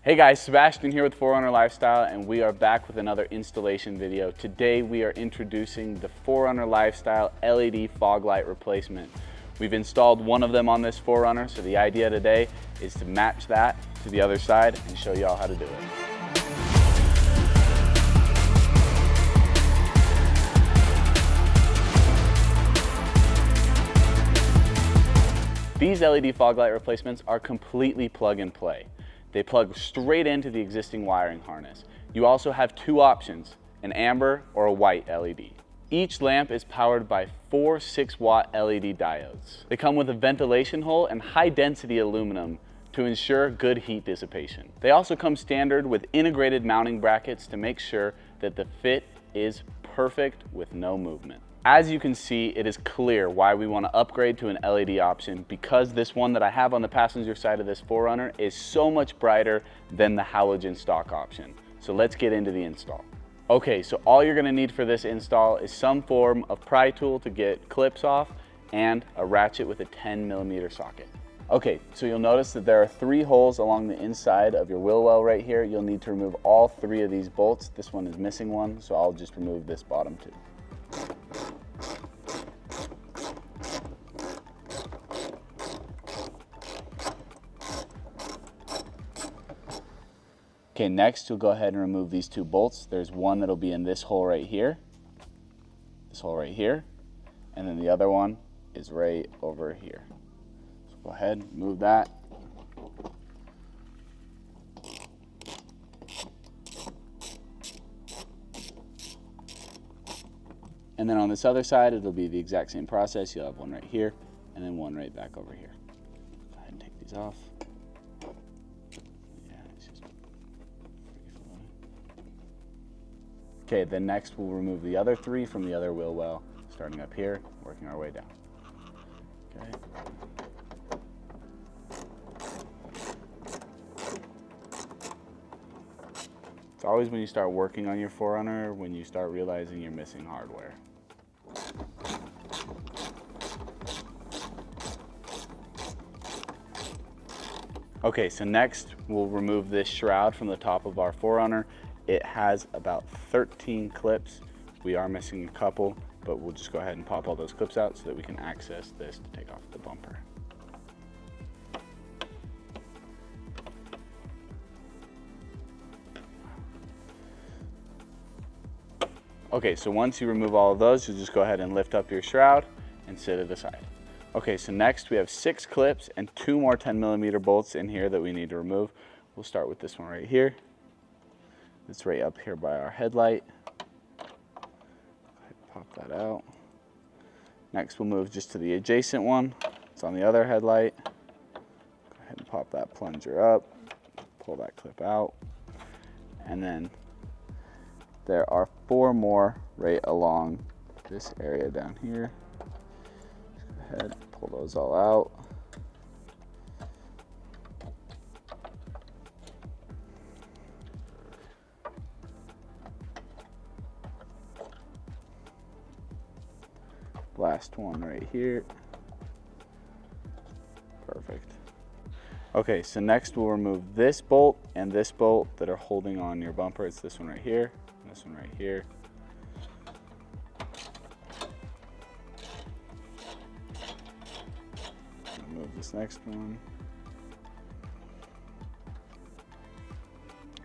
Hey guys, Sebastian here with 4Runner Lifestyle, and we are back with another installation video. Today we are introducing the 4Runner Lifestyle LED fog light replacement. We've installed one of them on this 4Runner, so the idea today is to match that to the other side and show you all how to do it. These LED fog light replacements are completely plug and play. They plug straight into the existing wiring harness. You also have two options, an amber or a white LED. Each lamp is powered by four 6-watt LED diodes. They come with a ventilation hole and high density aluminum to ensure good heat dissipation. They also come standard with integrated mounting brackets to make sure that the fit is perfect with no movement. As you can see, it is clear why we want to upgrade to an LED option, because this one that I have on the passenger side of this 4Runner is so much brighter than the halogen stock option. So let's get into the install. Okay, so all you're going to need for this install is some form of pry tool to get clips off and a ratchet with a 10mm socket. Okay, so you'll notice that there are 3 holes along the inside of your wheel well right here. You'll need to remove all 3 of these bolts. This one is missing one, so I'll just remove this bottom 2. Okay, next you'll go ahead and remove these 2 bolts. There's one that'll be in this hole right here, and then the other one is right over here. So go ahead and move that. And then on this other side, it'll be the exact same process. You'll have one right here, and then one right back over here. Go ahead and take these off. Okay, then next we'll remove the other 3 from the other wheel well, starting up here, working our way down. Okay. It's always when you start working on your 4Runner when you start realizing you're missing hardware. Okay, so next we'll remove this shroud from the top of our 4Runner. It has about 13 clips. We are missing a couple, but we'll just go ahead and pop all those clips out so that we can access this to take off the bumper. Okay, so once you remove all of those, you'll just go ahead and lift up your shroud and set it aside. Okay, so next we have 6 clips and 2 more 10mm bolts in here that we need to remove. We'll start with this one right here. It's right up here by our headlight. Pop that out. Next we'll move just to the adjacent one. It's on the other headlight. Go ahead and pop that plunger up, pull that clip out. And then there are 4 more right along this area down here. Go ahead, pull those all out. Last one right here. Perfect. Okay, so next we'll remove this bolt and this bolt that are holding on your bumper. It's this one right here, and this one right here. Remove this next one.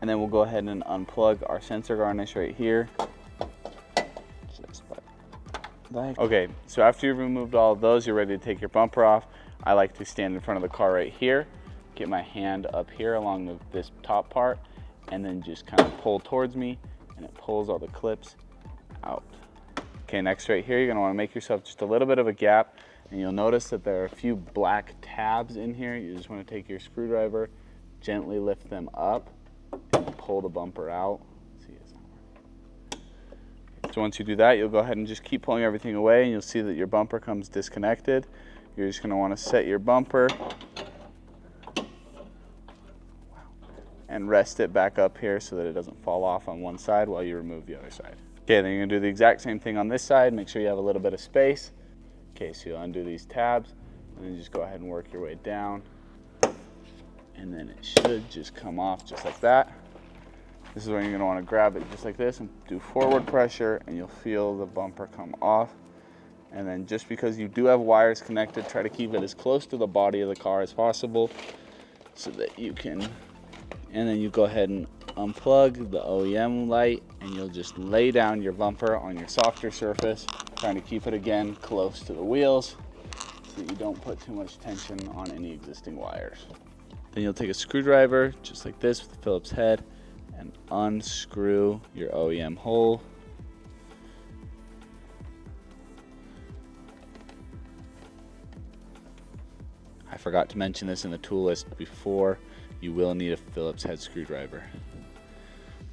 And then we'll go ahead and unplug our sensor garnish right here. Okay, so after you've removed all of those, you're ready to take your bumper off. I like to stand in front of the car right here, get my hand up here along this top part, and then just kind of pull towards me, and it pulls all the clips out. Okay, next right here, you're gonna wanna make yourself just a little bit of a gap, and you'll notice that there are a few black tabs in here. You just wanna take your screwdriver, gently lift them up, and pull the bumper out. So once you do that, you'll go ahead and just keep pulling everything away, and you'll see that your bumper comes disconnected. You're just gonna wanna set your bumper and rest it back up here so that it doesn't fall off on one side while you remove the other side. Okay, then you're gonna do the exact same thing on this side. Make sure you have a little bit of space. Okay, so you'll undo these tabs, and then just go ahead and work your way down and then it should just come off just like that. This is when you're gonna wanna grab it just like this and do forward pressure, and you'll feel the bumper come off. And then just because you do have wires connected, try to keep it as close to the body of the car as possible so that you can, and then you go ahead and unplug the OEM light, and you'll just lay down your bumper on your softer surface, trying to keep it again close to the wheels so that you don't put too much tension on any existing wires. Then you'll take a screwdriver just like this with the Phillips head and unscrew your OEM hole. I forgot to mention this in the tool list before, you will need a Phillips head screwdriver.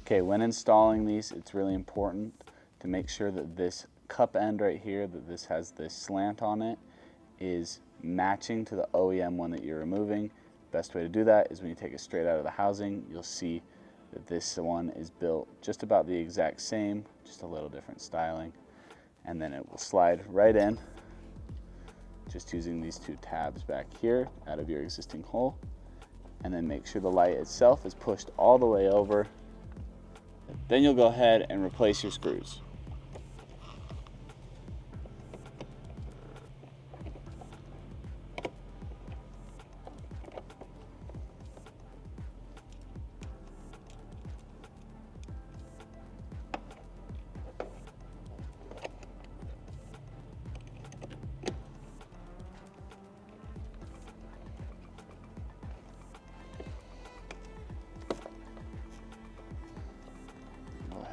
Okay, when installing these, it's really important to make sure that this cup end right here, that this has this slant on it, is matching to the OEM one that you're removing. Best way to do that is when you take it straight out of the housing, you'll see that this one is built just about the exact same, just a little different styling. And then it will slide right in, just using these two tabs back here out of your existing hole. And then make sure the light itself is pushed all the way over. Then you'll go ahead and replace your screws.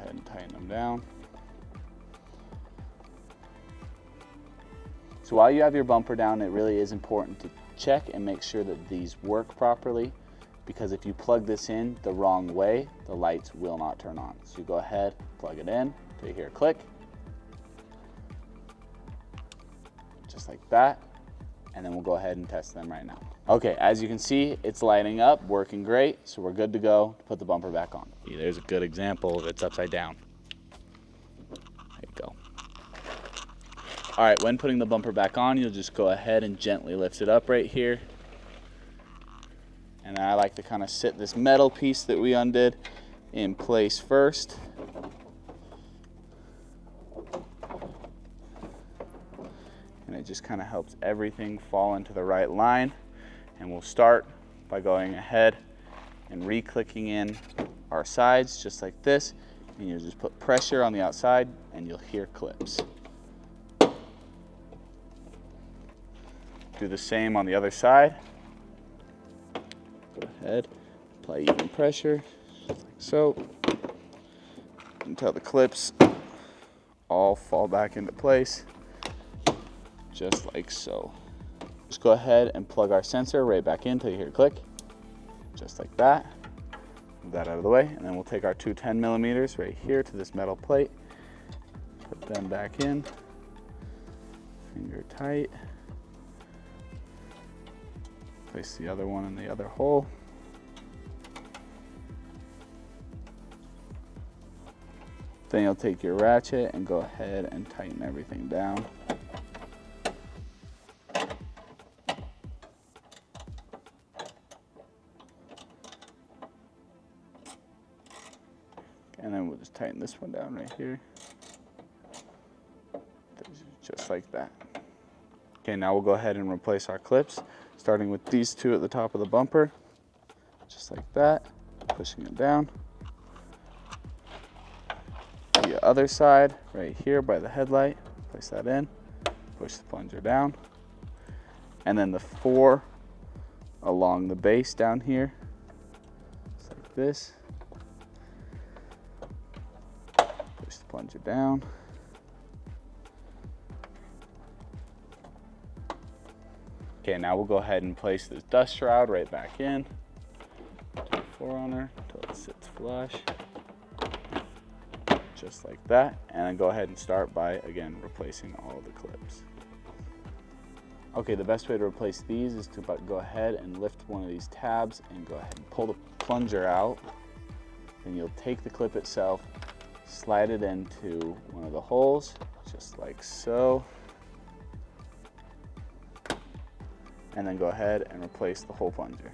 And tighten them down. So while you have your bumper down, it really is important to check and make sure that these work properly, because if you plug this in the wrong way, the lights will not turn on. So you go ahead, plug it in, till you hear a click, just like that, and then we'll go ahead and test them right now. Okay, as you can see, it's lighting up, working great, so we're good to go to put the bumper back on. There's a good example of it's upside down. There you go. All right, when putting the bumper back on, you'll just go ahead and gently lift it up right here. And I like to kind of sit this metal piece that we undid in place first. And it just kind of helps everything fall into the right line. And we'll start by going ahead and re-clicking in our sides just like this. And you'll just put pressure on the outside and you'll hear clips. Do the same on the other side. Go ahead, apply even pressure, like so, until the clips all fall back into place, just like so. Just go ahead and plug our sensor right back in until you hear a click, just like that. Move that out of the way, and then we'll take our two 10mm right here to this metal plate, put them back in, finger tight. Place the other one in the other hole. Then you'll take your ratchet and go ahead and tighten everything down. And then we'll just tighten this one down right here. Just like that. Okay, now we'll go ahead and replace our clips, starting with these two at the top of the bumper, just like that, pushing it down. The other side, right here by the headlight, place that in, push the plunger down, and then the 4 along the base down here, just like this. Push the plunger down. Okay, now we'll go ahead and place this dust shroud right back in to the 4Runner until it sits flush, just like that. And then go ahead and start by, again, replacing all the clips. Okay, the best way to replace these is to go ahead and lift one of these tabs and go ahead and pull the plunger out. Then you'll take the clip itself, slide it into one of the holes, just like so. And then go ahead and replace the whole plunger.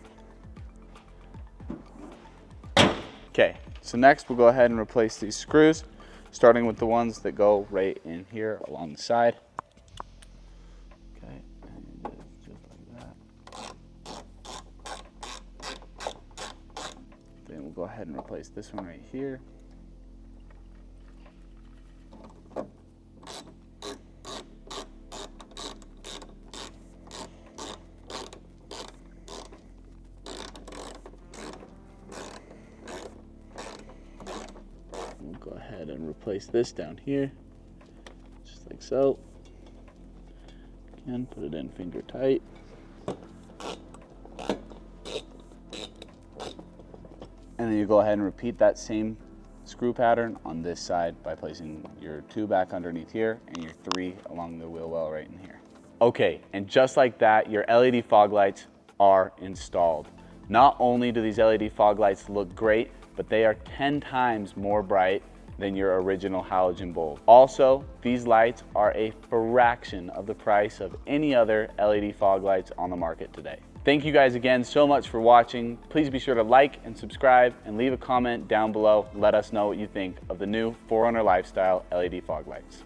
Okay, so next we'll go ahead and replace these screws, starting with the ones that go right in here along the side. Okay, and just like that. Then we'll go ahead and replace this one right here. We'll go ahead and replace this down here, just like so. Again, put it in finger tight. And then you go ahead and repeat that same screw pattern on this side by placing your 2 back underneath here and your 3 along the wheel well right in here. Okay, and just like that, your LED fog lights are installed. Not only do these LED fog lights look great, but they are 10 times more bright than your original halogen bulb. Also, these lights are a fraction of the price of any other LED fog lights on the market today. Thank you guys again so much for watching. Please be sure to like and subscribe and leave a comment down below. Let us know what you think of the new 4Runner Lifestyle LED fog lights.